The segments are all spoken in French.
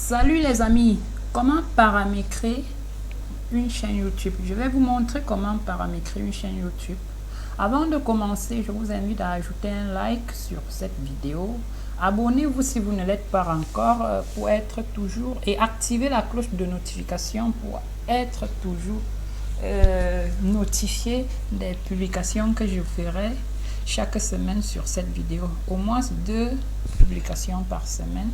Salut les amis, comment paramétrer une chaîne YouTube? Je vais vous montrer comment paramétrer une chaîne YouTube. Avant de commencer, je vous invite à ajouter un like sur cette vidéo. Abonnez-vous si vous ne l'êtes pas encore pour être toujours et activez la cloche de notification pour être toujours notifié des publications que je ferai chaque semaine sur cette vidéo. Au moins 2 publications par semaine.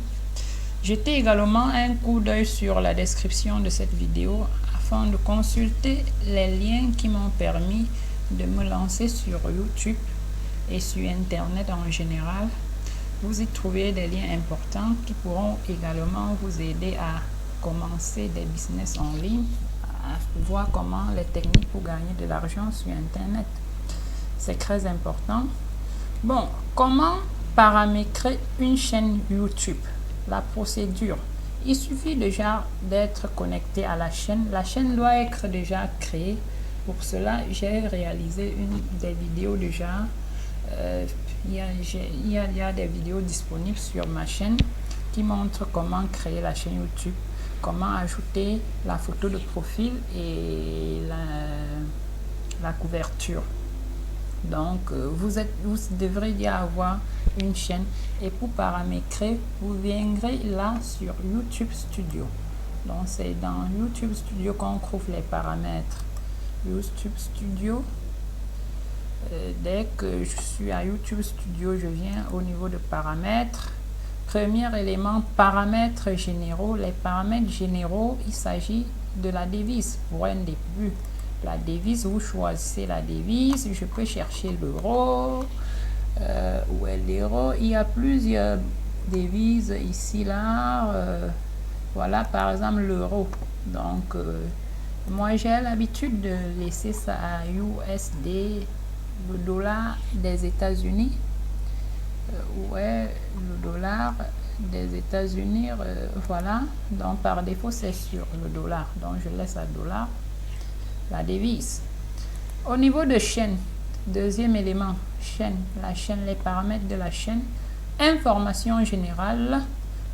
Jetez également un coup d'œil sur la description de cette vidéo afin de consulter les liens qui m'ont permis de me lancer sur YouTube et sur Internet en général. Vous y trouvez des liens importants qui pourront également vous aider à commencer des business en ligne, à voir comment les techniques pour gagner de l'argent sur Internet. C'est très important. Bon, comment paramétrer une chaîne YouTube? La procédure. Il suffit déjà d'être connecté à la chaîne. La chaîne doit être déjà créée. Pour cela, j'ai réalisé des vidéos déjà. Il y a des vidéos disponibles sur ma chaîne qui montrent comment créer la chaîne YouTube, comment ajouter la photo de profil et la couverture. Donc, vous devrez déjà avoir une chaîne et pour paramétrer, vous viendrez là sur YouTube Studio. Donc, c'est dans YouTube Studio qu'on trouve les paramètres. YouTube Studio. Dès que je suis à YouTube Studio, je viens au niveau de paramètres. Premier élément, paramètres généraux. Les paramètres généraux, il s'agit de la devise pour un début. La devise, vous choisissez la devise. Je peux chercher l'euro. Où est l'euro? Il y a plusieurs devises ici, là. Voilà, par exemple, l'euro. Donc, moi, j'ai l'habitude de laisser ça à USD, le dollar des États-Unis. Où est le dollar des États-Unis? Voilà. Donc, par défaut, c'est sur le dollar. Donc, je laisse à dollar. La devise. Au niveau de chaîne, deuxième élément, chaîne, la chaîne, les paramètres de la chaîne. Information générale,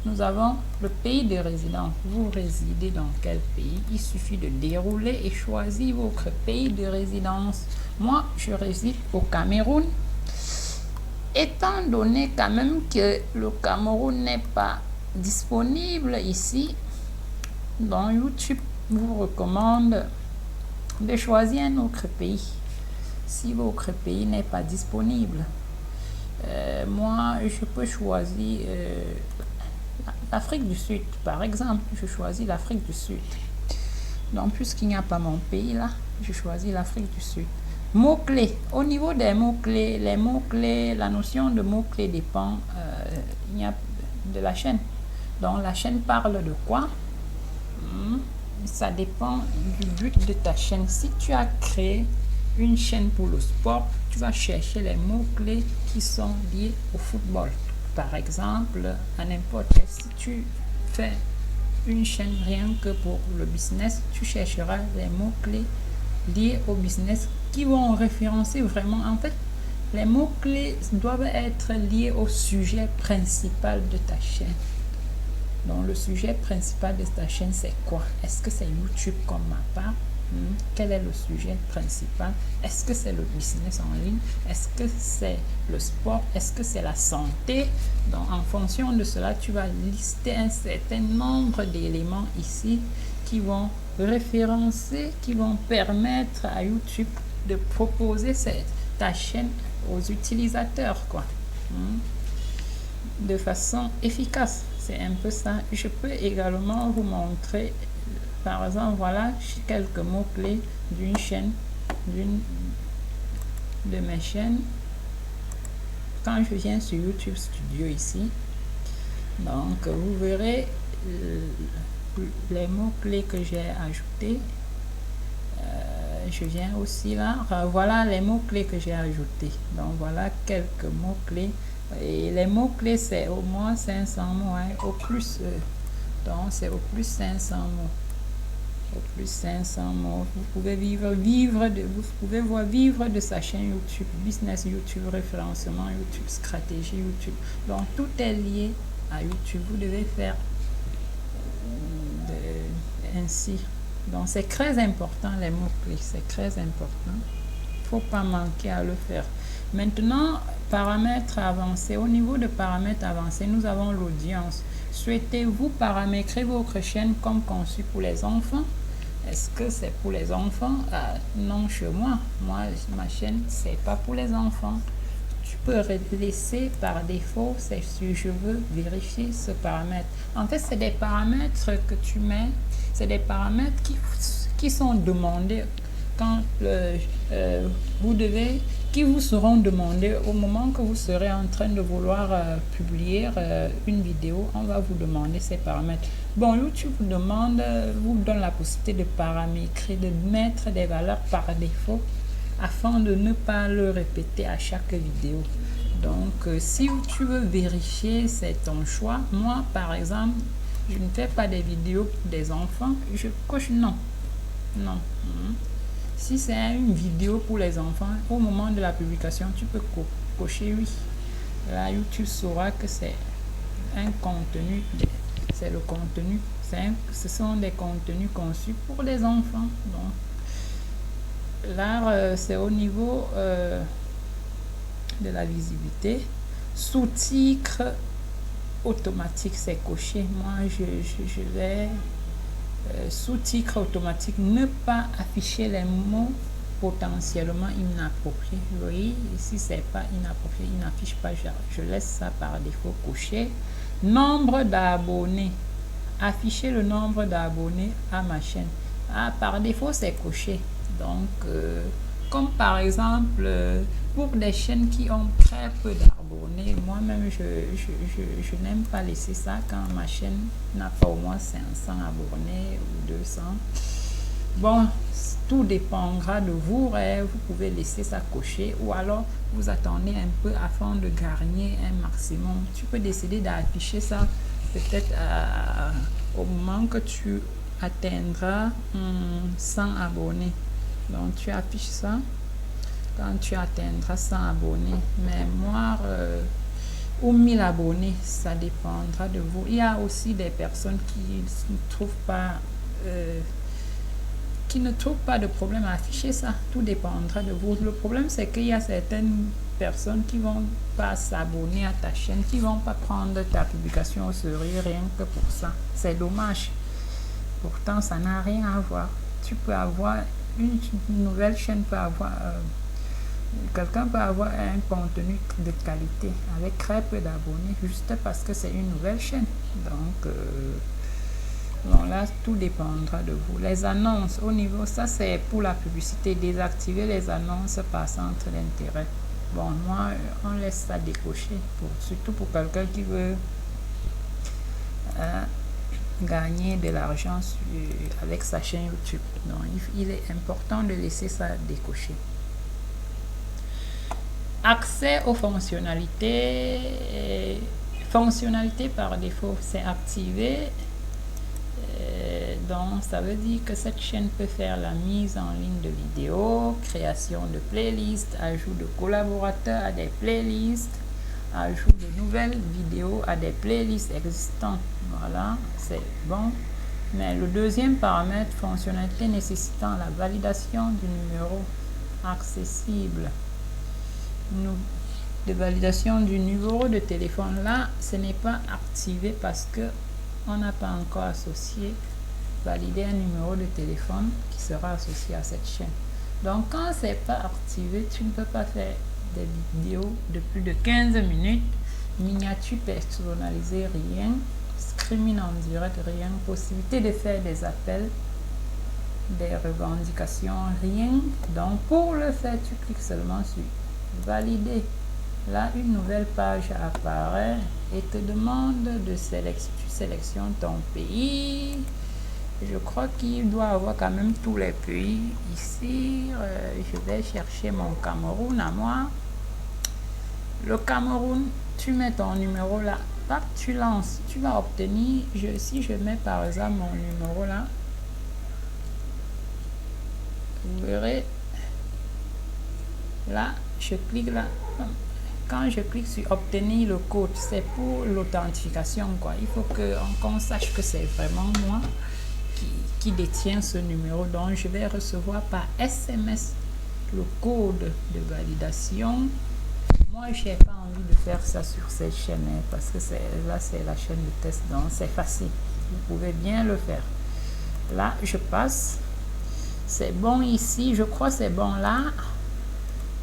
nous avons le pays de résidence. Vous résidez dans quel pays? Il suffit de dérouler et choisir votre pays de résidence. Moi, je réside au Cameroun. Étant donné quand même que le Cameroun n'est pas disponible ici, donc YouTube vous recommande de choisir un autre pays si votre pays n'est pas disponible. Moi, je peux choisir l'Afrique du Sud, par exemple. Je choisis l'Afrique du Sud. Donc, puisqu'il n'y a pas mon pays là, je choisis l'Afrique du Sud. Mots-clés. Au niveau des mots-clés, les mots-clés, la notion de mots-clés dépend de la chaîne. Donc, la chaîne parle de quoi? Ça dépend du but de ta chaîne. Si tu as créé une chaîne pour le sport, tu vas chercher les mots-clés qui sont liés au football. Par exemple, à n'importe quel. Si tu fais une chaîne rien que pour le business, tu chercheras les mots-clés liés au business qui vont référencer vraiment. En fait, les mots-clés doivent être liés au sujet principal de ta chaîne. Donc, le sujet principal de ta chaîne, c'est quoi? Est-ce que c'est YouTube comme ma part? Quel est le sujet principal? Est-ce que c'est le business en ligne? Est-ce que c'est le sport? Est-ce que c'est la santé? Donc, en fonction de cela, tu vas lister un certain nombre d'éléments ici qui vont référencer, qui vont permettre à YouTube de proposer ta chaîne aux utilisateurs, quoi. De façon efficace. C'est un peu ça. Je peux également vous montrer, par exemple, voilà quelques mots-clés d'une chaîne, de mes chaînes. Quand je viens sur YouTube Studio ici, donc vous verrez les mots-clés que j'ai ajoutés. Je viens aussi là, voilà les mots-clés que j'ai ajoutés. Donc voilà quelques mots-clés. Et les mots-clés, c'est au moins 500 mots, hein, au plus. Donc, c'est au plus 500 mots. Au plus 500 mots. Vous pouvez vous pouvez voir vivre de sa chaîne YouTube, business YouTube, référencement YouTube, stratégie YouTube. Donc, tout est lié à YouTube. Vous devez faire ainsi. Donc c'est très important, les mots-clés, c'est très important. Il ne faut pas manquer à le faire. Maintenant, paramètres avancés. Au niveau de paramètres avancés, nous avons l'audience. Souhaitez-vous paramétrer votre chaîne comme conçue pour les enfants? Est-ce que c'est pour les enfants? Non, chez moi. Moi, ma chaîne, c'est pas pour les enfants. Tu peux laisser par défaut, c'est si je veux vérifier ce paramètre. En fait, c'est des paramètres que tu mets, c'est des paramètres qui sont demandés quand qui vous seront demandés au moment que vous serez en train de vouloir publier une vidéo. On va vous demander ces paramètres. Bon, YouTube vous donne la possibilité de paramétrer, de mettre des valeurs par défaut afin de ne pas le répéter à chaque vidéo. Donc, si tu veux vérifier, c'est ton choix. Moi, par exemple, je ne fais pas des vidéos pour des enfants. Je coche non. Non. Si c'est une vidéo pour les enfants, au moment de la publication, tu peux cocher oui. Là, YouTube saura que c'est un contenu, c'est le contenu, ce sont des contenus conçus pour les enfants. Donc, là, c'est au niveau de la visibilité. Sous-titres automatique, c'est coché. Moi, je vais sous-titres automatique, ne pas afficher les mots potentiellement inappropriés. Vous voyez, ici, c'est pas inapproprié, il n'affiche pas, je laisse ça par défaut coché. Nombre d'abonnés. Afficher le nombre d'abonnés à ma chaîne. Par défaut, c'est coché. Donc, comme par exemple, pour des chaînes qui ont très peu d'abonnés, moi-même, je n'aime pas laisser ça quand ma chaîne n'a pas au moins 500 abonnés ou 200. Bon, tout dépendra de vous. Vous pouvez laisser ça cocher ou alors vous attendez un peu afin de gagner un maximum. Tu peux décider d'afficher ça peut-être au moment que tu atteindras 100 abonnés. Donc, tu affiches ça quand tu atteindras 100 abonnés. Mais moi, ou 1000 abonnés, ça dépendra de vous. Il y a aussi des personnes qui ne trouvent pas de problème à afficher ça. Tout dépendra de vous. Le problème, c'est qu'il y a certaines personnes qui vont pas s'abonner à ta chaîne, qui vont pas prendre ta publication au sérieux rien que pour ça. C'est dommage. Pourtant, ça n'a rien à voir. Tu peux avoir une nouvelle chaîne, quelqu'un peut avoir un contenu de qualité avec très peu d'abonnés juste parce que c'est une nouvelle chaîne. Donc, bon, là, tout dépendra de vous. Les annonces, au niveau, ça c'est pour la publicité. Désactiver les annonces par centre d'intérêt. Bon, moi, on laisse ça décocher, surtout pour quelqu'un qui veut gagner de l'argent avec sa chaîne YouTube. Donc, il est important de laisser ça décocher. Accès aux fonctionnalités. Fonctionnalités par défaut, c'est activé. Donc, ça veut dire que cette chaîne peut faire la mise en ligne de vidéos, création de playlists, ajout de collaborateurs à des playlists, ajout de nouvelles vidéos à des playlists existantes. Voilà, c'est bon. Mais le deuxième paramètre, fonctionnalité nécessitant la validation du numéro accessible. De validation du numéro de téléphone. Là, ce n'est pas activé parce que on n'a pas encore associé, valider un numéro de téléphone qui sera associé à cette chaîne. Donc, quand c'est pas activé, tu ne peux pas faire des vidéos de plus de 15 minutes, miniature personnalisée, rien, streaming en direct, rien, possibilité de faire des appels, des revendications, rien. Donc, pour le faire, tu cliques seulement sur valider. Là, une nouvelle page apparaît et te demande de sélectionner ton pays. Je crois qu'il doit avoir quand même tous les pays. Ici, je vais chercher mon Cameroun à moi. Le Cameroun, tu mets ton numéro là. Hop, tu lances. Tu vas obtenir, si je mets par exemple mon numéro là, vous verrez, là, je clique là. Quand je clique sur obtenir le code, c'est pour l'authentification quoi. Il faut qu'on sache que c'est vraiment moi qui détient ce numéro. Donc, je vais recevoir par SMS le code de validation. Moi, je n'ai pas envie de faire ça sur cette chaîne parce que là, c'est la chaîne de test. Donc, c'est facile. Vous pouvez bien le faire. Là, je passe. C'est bon ici. Je crois que c'est bon là.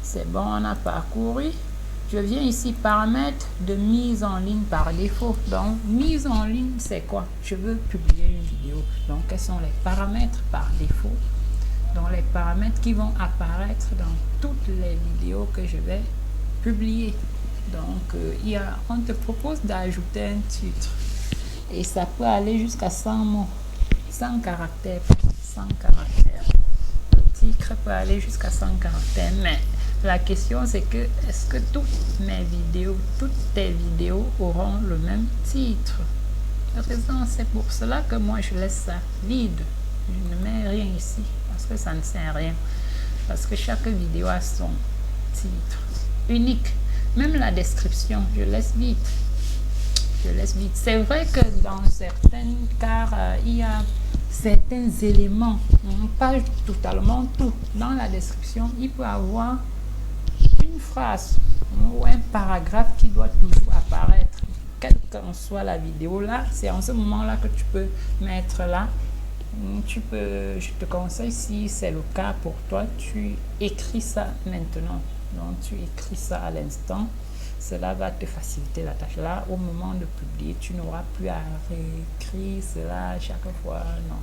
C'est bon, on a parcouru. Je viens ici, paramètres de mise en ligne par défaut. Donc, mise en ligne, c'est quoi? Je veux publier une vidéo. Donc, quels sont les paramètres par défaut? Donc, les paramètres qui vont apparaître dans toutes les vidéos que je vais publier. Donc, on te propose d'ajouter un titre. Et ça peut aller jusqu'à 100 mots, 100 caractères, 100 caractères. Le titre peut aller jusqu'à 100 caractères, mais la question c'est que, est-ce que toutes tes vidéos auront le même titre? C'est pour cela que moi je laisse ça vide. Je ne mets rien ici, parce que ça ne sert à rien. Parce que chaque vidéo a son titre unique. Même la description, je laisse vide. C'est vrai que dans certains cas, il y a certains éléments, pas totalement tout. Dans la description, il peut y avoir une phrase ou un paragraphe qui doit toujours apparaître. Quelle qu'en soit la vidéo, là, c'est en ce moment-là que tu peux mettre là. Je te conseille, si c'est le cas pour toi, tu écris ça maintenant. Donc, tu écris ça à l'instant. Cela va te faciliter la tâche. Là, au moment de publier, tu n'auras plus à réécrire cela chaque fois. Non.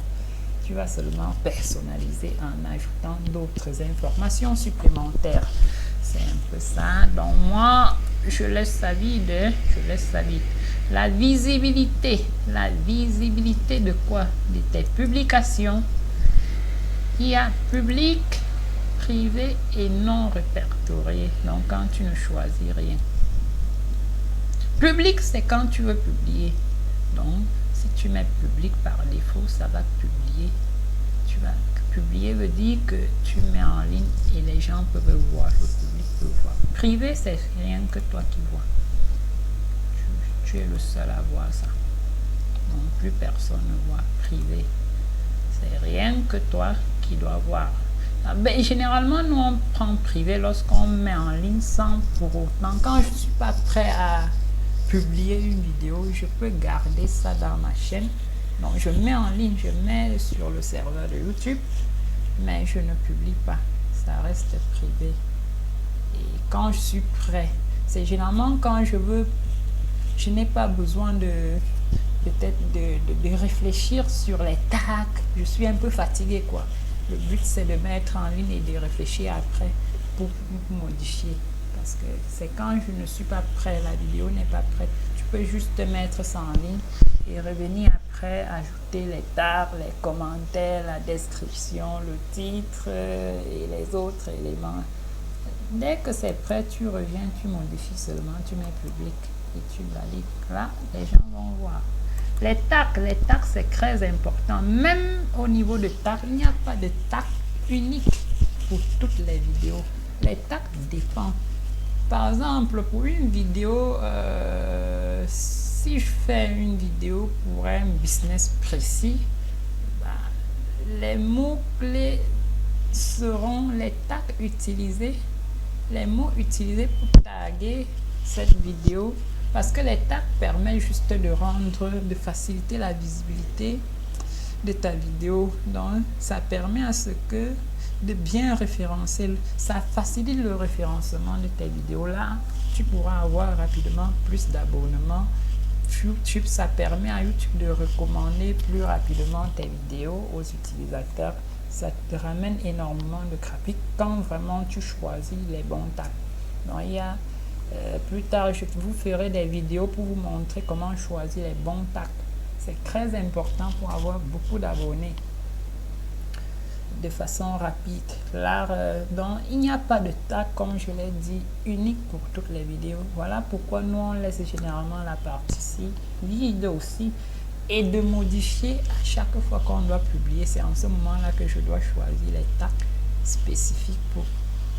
Tu vas seulement personnaliser en ajoutant d'autres informations supplémentaires. C'est un peu ça. Donc, moi, je laisse ça vide. La visibilité de quoi? De tes publications. Il y a public, privé et non répertorié. Donc, quand tu ne choisis rien. Public, c'est quand tu veux publier. Donc, si tu mets public par défaut, ça va publier. Tu vas publier veut dire que tu mets en ligne et les gens peuvent voir. Le public peut voir. Privé, c'est rien que toi qui vois. Tu es le seul à voir ça. Donc, plus personne ne voit. Privé, c'est rien que toi qui dois voir. Ben, généralement, nous, on prend privé lorsqu'on met en ligne sans pour autant. Quand je ne suis pas prêt à publier une vidéo, je peux garder ça dans ma chaîne. Donc, je mets en ligne, je mets sur le serveur de YouTube, mais je ne publie pas. Ça reste privé. Et quand je suis prêt, c'est généralement quand je n'ai pas besoin peut-être de réfléchir sur les tags. Je suis un peu fatigué, quoi. Le but, c'est de mettre en ligne et de réfléchir après pour modifier. Parce que c'est quand je ne suis pas prêt, la vidéo n'est pas prête. Tu peux juste mettre ça en ligne et revenir après, ajouter les tags, les commentaires, la description, le titre et les autres éléments. Dès que c'est prêt, tu reviens, tu modifies seulement, tu mets public et tu valides. Là, les gens vont voir. Les tags, c'est très important. Même au niveau de tags, il n'y a pas de tag unique pour toutes les vidéos. Les tags dépendent. Par exemple, pour une vidéo, si je fais une vidéo pour un business précis, les mots-clés seront les tags utilisés, les mots utilisés pour taguer cette vidéo. Parce que les tags permettent juste de faciliter la visibilité de ta vidéo. Donc, ça permet à ce que de bien référencer. Ça facilite le référencement de tes vidéos. Là, tu pourras avoir rapidement plus d'abonnements. YouTube, ça permet à YouTube de recommander plus rapidement tes vidéos aux utilisateurs. Ça te ramène énormément de trafic quand vraiment tu choisis les bons tags. Donc, il y a plus tard, je vous ferai des vidéos pour vous montrer comment choisir les bons tags. C'est très important pour avoir beaucoup d'abonnés de façon rapide. Là, donc, il n'y a pas de tag, comme je l'ai dit, unique pour toutes les vidéos. Voilà pourquoi nous, on laisse généralement la partie vide aussi et de modifier à chaque fois qu'on doit publier. C'est en ce moment-là que je dois choisir les tags spécifiques pour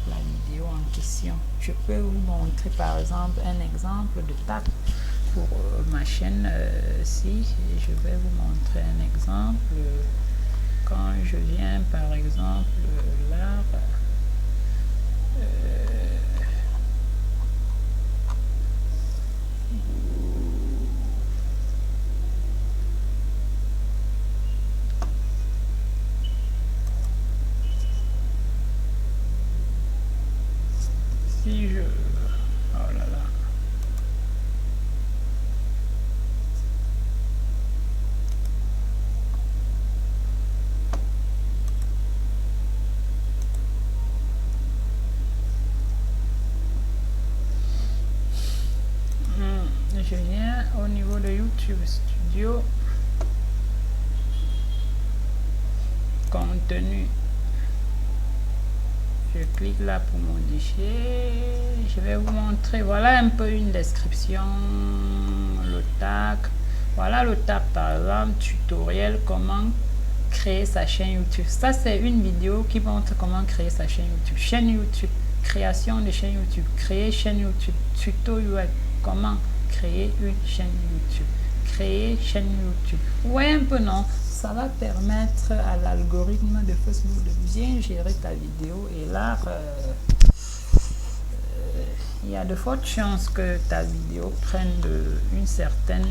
la vidéo en question. Je peux vous montrer par exemple un exemple de tag. pour ma chaîne si je vais vous montrer un exemple. Quand je viens par exemple là, si je... Oh là là. Je viens au niveau de YouTube Studio, contenu, je clique là pour modifier, je vais vous montrer, voilà un peu une description, le tag, voilà le tag par exemple, tutoriel comment créer sa chaîne YouTube. Ça c'est une vidéo qui montre comment créer sa chaîne YouTube, création de chaîne YouTube, créer chaîne YouTube, tuto web, comment créer une chaîne YouTube, créer chaîne YouTube. Ouais, un peu non, ça va permettre à l'algorithme de Facebook de bien gérer ta vidéo et là il y a de fortes chances que ta vidéo prenne une certaine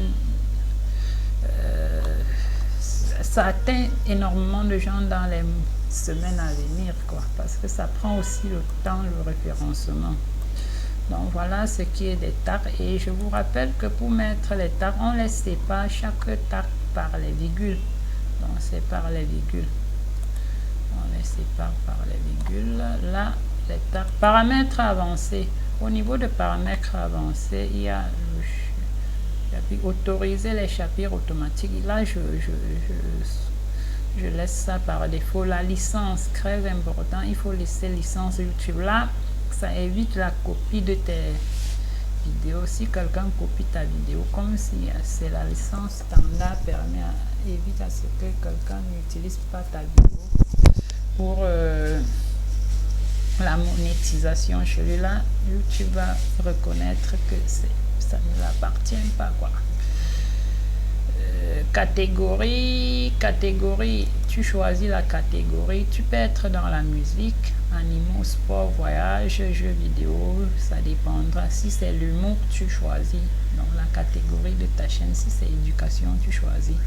ça atteint énormément de gens dans les semaines à venir quoi, parce que ça prend aussi le temps, le référencement. Donc voilà ce qui est des tags et je vous rappelle que pour mettre les tags, on les sépare chaque tag par les virgules. Donc c'est par les virgules. On les sépare par les virgules. Là, les tags. Paramètres avancés. Au niveau de paramètres avancés, il y a le chapitre, autoriser les chapitres automatiques. Là, je laisse ça par défaut. La licence, très important. Il faut laisser licence YouTube. Là, ça évite la copie de tes vidéos. Si quelqu'un copie ta vidéo, comme si c'est la licence standard, évite à ce que quelqu'un n'utilise pas ta vidéo pour la monétisation. Celui-là, YouTube va reconnaître que ça ne l'appartient pas quoi. Catégorie, tu choisis la catégorie, tu peux être dans la musique, animaux, sport, voyage, jeux vidéo, ça dépendra. Si c'est l'humour, tu choisis donc la catégorie de ta chaîne. Si c'est éducation, tu choisis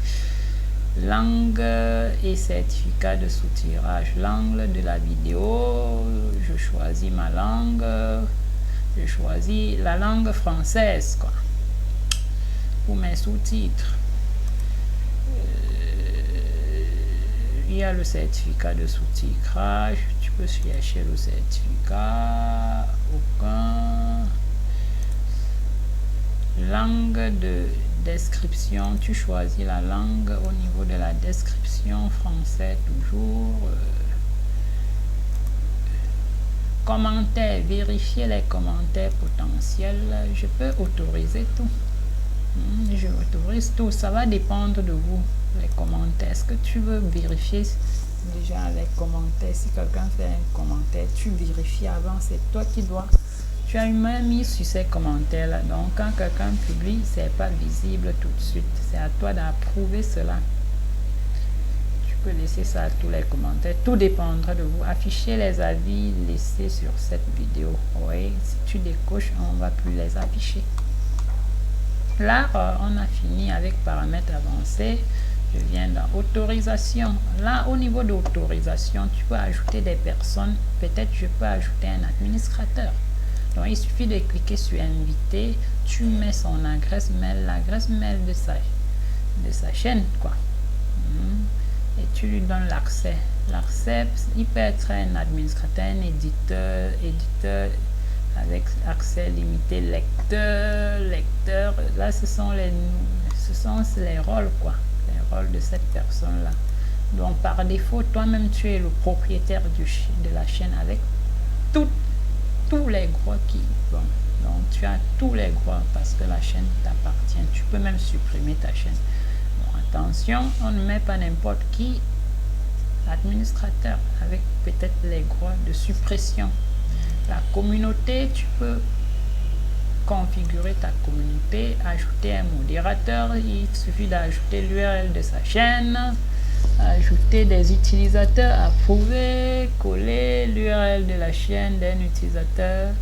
langue et certificat de sous-tirage. L'angle de la vidéo, je choisis ma langue, je choisis la langue française quoi pour mes sous-titres. Il y a le certificat de sous-titrage, tu peux chercher le certificat, aucun. Langue de description, tu choisis la langue au niveau de la description, français toujours. Commentaires, vérifier les commentaires potentiels, je peux autoriser tout. Je autorise tout, ça va dépendre de vous. Les commentaires, est-ce que tu veux vérifier déjà les commentaires? Si quelqu'un fait un commentaire, tu vérifies avant, c'est toi qui dois. Tu as une main mise sur ces commentaires là, donc quand quelqu'un publie, c'est pas visible tout de suite, c'est à toi d'approuver cela. Tu peux laisser ça à tous les commentaires, tout dépendra de vous. Afficher les avis laissés sur cette vidéo, oui, si tu décoches, on va plus les afficher. Là, on a fini avec paramètres avancés. Je viens dans autorisation. Là, au niveau de l'autorisation, tu peux ajouter des personnes. Peut-être je peux ajouter un administrateur. Donc, il suffit de cliquer sur inviter. Tu mets son adresse mail, l'adresse mail de sa chaîne, quoi. Et tu lui donnes l'accès. L'accès, il peut être un administrateur, un éditeur avec accès limité, lecteur. Là, ce sont les rôles, quoi. Les rôles de cette personne-là. Donc, par défaut, toi-même, tu es le propriétaire de la chaîne avec tous les droits qui... Bon, donc, tu as tous les droits parce que la chaîne t'appartient. Tu peux même supprimer ta chaîne. Bon, attention, on ne met pas n'importe qui administrateur avec peut-être les droits de suppression. La communauté, tu peux configurer ta communauté, ajouter un modérateur. Il suffit d'ajouter l'URL de sa chaîne, ajouter des utilisateurs approuvés, coller l'URL de la chaîne d'un utilisateur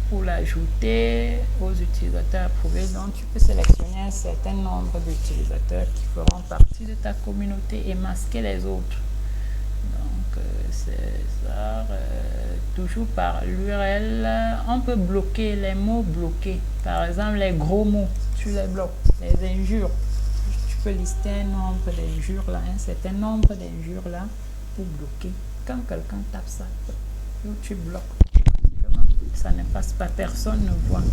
pour l'ajouter aux utilisateurs approuvés. Donc tu peux sélectionner un certain nombre d'utilisateurs qui feront partie de ta communauté et masquer les autres. Donc c'est ça, toujours par l'URL. On peut bloquer les mots bloqués, par exemple les gros mots, tu les bloques. Les injures, tu peux lister un nombre d'injures là, un certain nombre d'injures là pour bloquer. Quand quelqu'un tape ça, tu bloques. Ça ne passe pas, personne ne voit.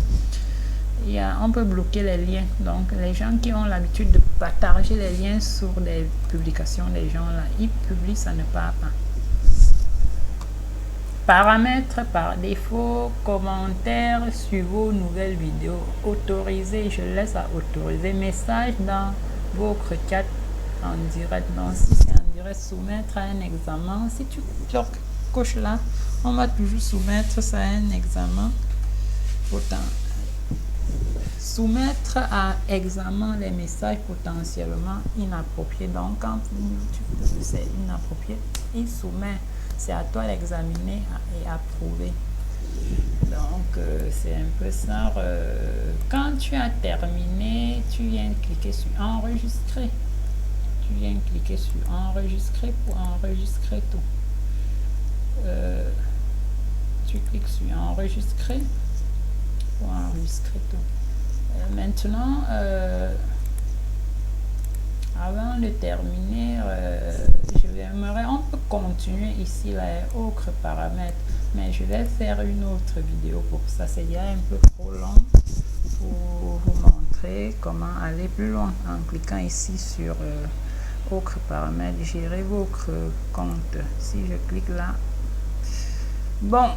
On peut bloquer les liens. Donc les gens qui ont l'habitude de partager les liens sur des publications des gens là, ils publient, ça ne part pas. Paramètres par défaut, commentaires sur vos nouvelles vidéos, autoriser, je laisse à autoriser, message dans votre chat en direct. Donc si c'est en direct, soumettre à un examen, si tu coches là, on va toujours soumettre ça à un examen. Autant soumettre à examen les messages potentiellement inappropriés. Donc quand c'est inapproprié, il soumet. C'est à toi d'examiner et approuver. Donc c'est un peu ça. Quand tu as terminé, tu viens cliquer sur enregistrer. Tu viens cliquer sur enregistrer pour enregistrer tout. Tu cliques sur enregistrer pour enregistrer tout. Maintenant, avant de terminer, on peut continuer ici les autres paramètres, mais je vais faire une autre vidéo pour ça. C'est déjà un peu trop long pour vous montrer comment aller plus loin en cliquant ici sur autres paramètres, gérer votre compte. Si je clique là, bon,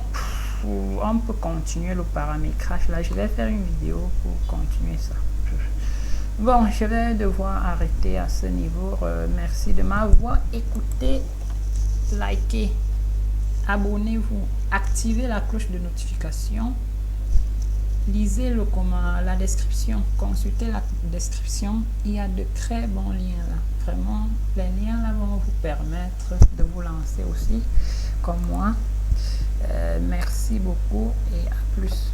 on peut continuer le paramétrage là. Je vais faire une vidéo pour continuer ça. Bon, je vais devoir arrêter à ce niveau. Merci de m'avoir écouté. Likez, abonnez-vous, activez la cloche de notification, lisez la description, consultez la description. Il y a de très bons liens là. Vraiment, les liens là vont vous permettre de vous lancer aussi, comme moi. Merci beaucoup et à plus.